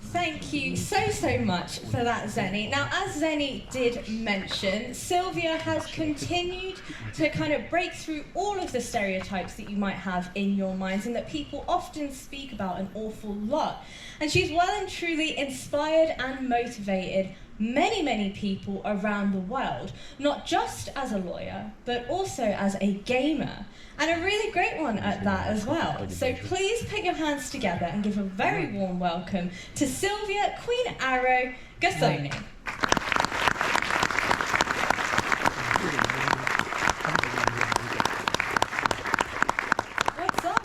Thank you so much for that, Zenny. Now, as Zenny did mention, Sylvia has continued to kind of break through all of the stereotypes that you might have in your minds and that people often speak about an awful lot. And she's well and truly inspired and motivated many people around the world, not just as a lawyer, but also as a gamer, and a really great one at that as well. So please put your hands together and give a very warm welcome to Sylvia Queen Arrow Gathoni.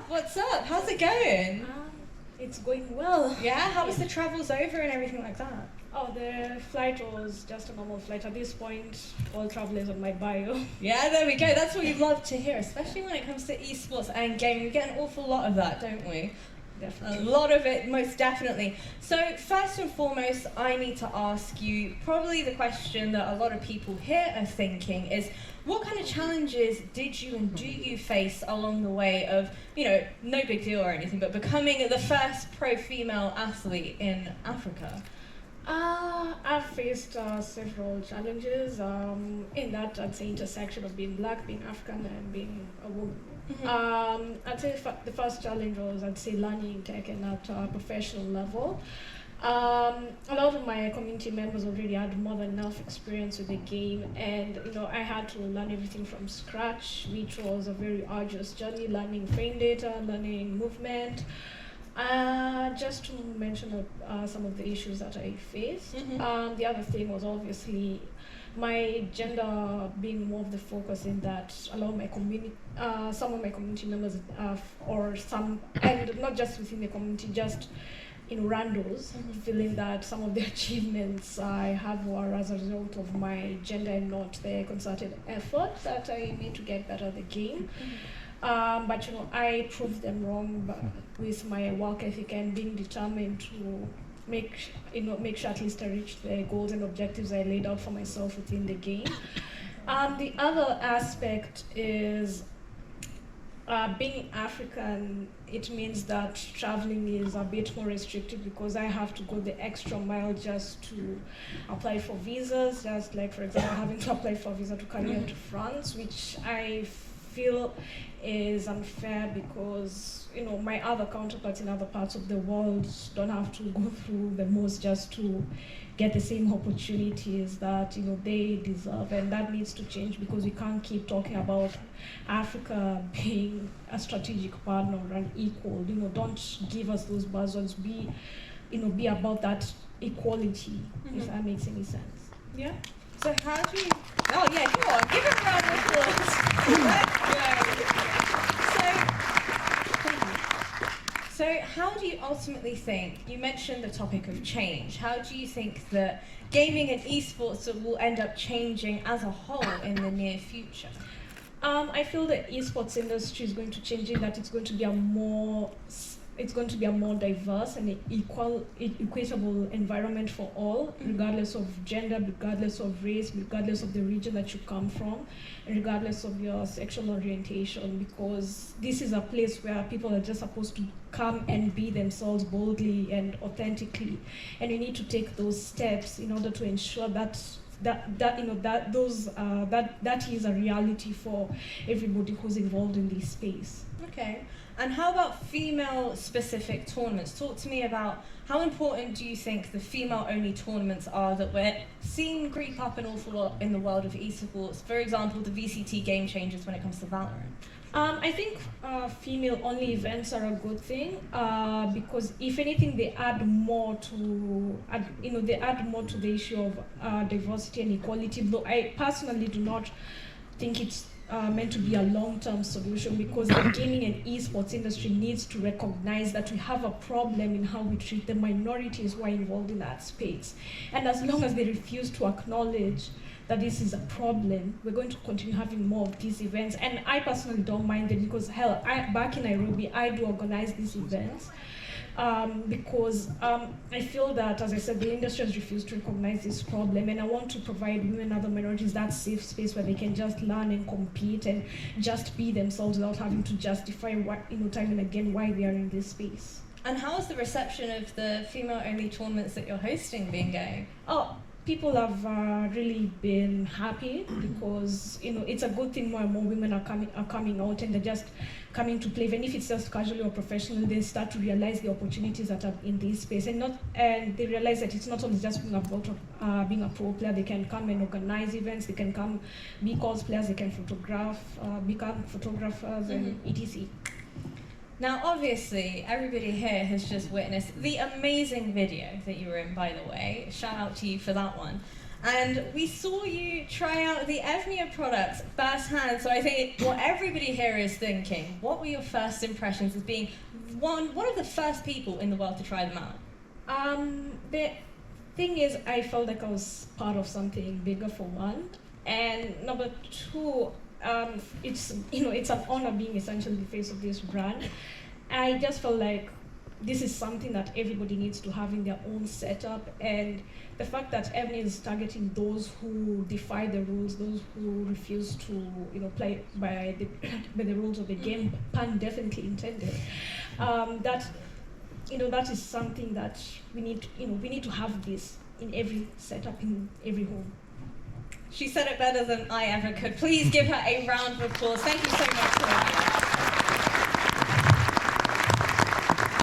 What's up? How's it going? It's going well. Yeah? How was the travels over and everything like that? Oh, the flight was just a normal flight. At this point, all travel is on my bio. Yeah, there we go. That's what we love to hear, especially when it comes to esports and gaming. We get an awful lot of that, don't we? Definitely. A lot of it, most definitely. So first and foremost, I need to ask you probably the question that a lot of people here are thinking is, what kind of challenges did you and do you face along the way of, you know, no big deal or anything, but becoming the first pro female athlete in Africa? I've faced several challenges in that, I'd say, intersection of being black, being African, and being a woman. Mm-hmm. I'd say the first challenge was, I'd say, learning tech and at a professional level. A lot of my community members already had more than enough experience with the game, and I had to learn everything from scratch, which was a very arduous journey, learning frame data, learning movement. Just to mention some of the issues that I faced. Mm-hmm. The other thing was obviously my gender being more of the focus in that a lot of my community, some of my community members, or some, and not just within the community, just in randos, mm-hmm. feeling that some of the achievements I have were as a result of my gender and not the concerted effort that I made to get better at the game. Mm-hmm. But I proved them wrong with my work ethic and being determined to make sure at least I reach the goals and objectives I laid out for myself within the game. The other aspect is being African. It means that traveling is a bit more restricted because I have to go the extra mile just to apply for visas, just like, for example, having to apply for a visa to carry on to France, which I feel is unfair because my other counterparts in other parts of the world don't have to go through the most just to get the same opportunities that they deserve, and that needs to change because we can't keep talking about Africa being a strategic partner and equal. Don't give us those buzzwords. Be about that equality, mm-hmm. if that makes any sense. Yeah. So how do you? Oh yeah, come on, give it a round of applause. Let's go. So how do you ultimately think, you mentioned the topic of change, how do you think that gaming and esports will end up changing as a whole in the near future? I feel the esports industry is going to change in that it's going to be a more diverse and equitable environment for all, regardless of gender, regardless of race, regardless of the region that you come from, and regardless of your sexual orientation, because this is a place where people are just supposed to come and be themselves boldly and authentically, and you need to take those steps in order to ensure that is a reality for everybody who's involved in this space. Okay. And how about female-specific tournaments? Talk to me about how important do you think the female-only tournaments are that we're seeing creep up an awful lot in the world of esports? For example, the VCT Game Changers when it comes to Valorant. I think female-only events are a good thing because, if anything, they add more to the issue of diversity and equality. Though I personally do not think it's meant to be a long-term solution, because the gaming and esports industry needs to recognize that we have a problem in how we treat the minorities who are involved in that space. And as long as they refuse to acknowledge that this is a problem, we're going to continue having more of these events. And I personally don't mind them because, hell, back in Nairobi, I do organize these events. Because I feel that, as I said, the industry has refused to recognize this problem, and I want to provide women and other minorities that safe space where they can just learn and compete and just be themselves without having to justify time and again why they are in this space. And how has the reception of the female-only tournaments that you're hosting been going? Oh, people have really been happy because it's a good thing more and more women are coming out and they're just coming to play. Even if it's just casually or professionally, they start to realize the opportunities that are in this space, and they realize that it's not only just being about being a pro player. They can come and organize events. They can come be cosplayers. They can photograph, become photographers, and etc. Now, obviously, everybody here has just witnessed the amazing video that you were in, by the way. Shout out to you for that one. And we saw you try out the Evnia products firsthand, so I think what everybody here is thinking, what were your first impressions as being one of the first people in the world to try them out? The thing is, I felt like I was part of something bigger, for one. And number two, it's an honor being essentially the face of this brand. I just felt like this is something that everybody needs to have in their own setup, and the fact that Evnia is targeting those who defy the rules, those who refuse to play by the rules of the game, pun definitely intended. That is something that we need to have this in every setup, in every home. She said it better than I ever could. Please give her a round of applause. Thank you so much, Sylvia.